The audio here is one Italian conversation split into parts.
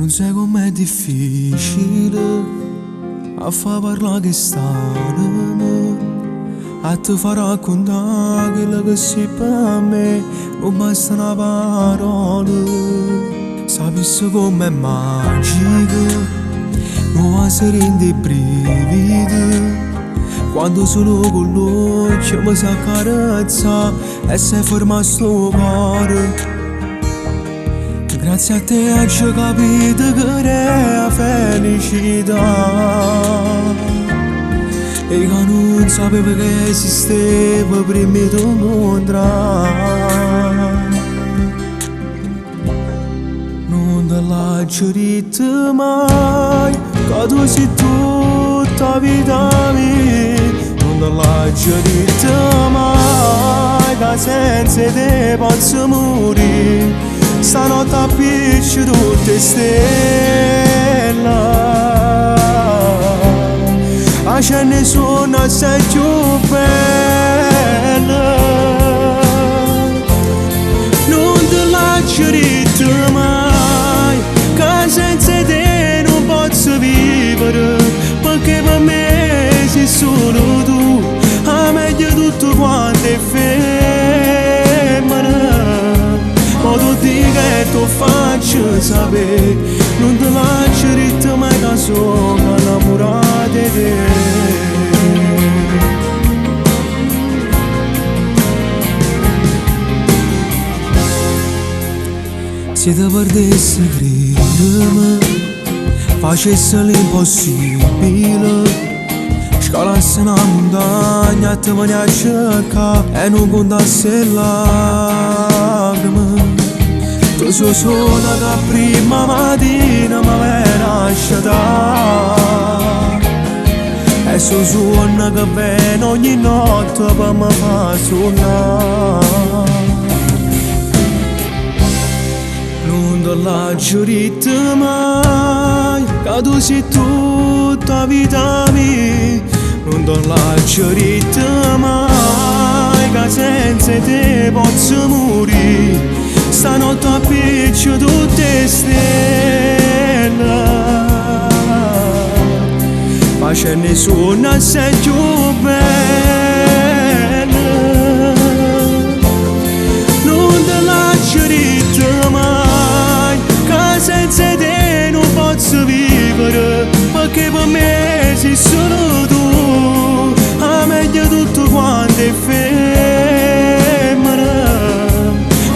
Non sai com'è difficile a fa parlare che stanno, a te fa raccontare quello che sei per me, non basta una parola. Sapessi com'è magico, non va a rende brividi, quando solo con l'occhio mi si accarezza e si ferma sto cuore. Grazie a te ho capito che era felicità e che non sapevo che esisteva prima di incontrare. Non te l'ho detto mai che tu sei tutta vita mia. Non te l'ho detto mai che senza te posso morire. Stanotte appiccio tutte stelle, a ce ne sono assai più belle. Non te l'ho detto mai che senza te non posso vivere, perché per me sei solo tu, a meglio tutto quanto è femmina. Ma tu dici che tu faccio sapere, non te lascio detto mai che sono innamorato di te. Se ti perdessi credimi, facessi l'impossibile, scalassi una montagna e te veni a cercare e non contassi le lacrime. Tu sei sola da prima mattina mi avrai lasciata e so suona che viene ogni notte per mi far suonare. Non te l'ho detto mai che tu sei tutta vita mia. Non te l'ho detto mai che senza te posso morire. Stanotte appiccio tutte stelle, ma ce ne sono assai più belle. Non te l'ho detto mai che senza te non posso vivere, perché per me sei solo tu, a meglio tutto quanto è femmina.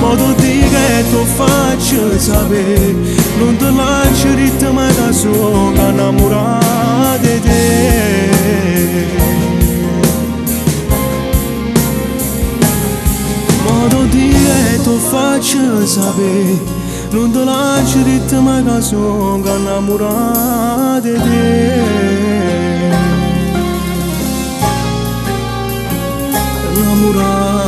Ma tu dici che tu faccio sapere, non te lascio detto mai che sono innamorato di te. Ma tu dici che tu faccio sapere, non te lascio detto mai che sono innamorato di te. Innamorato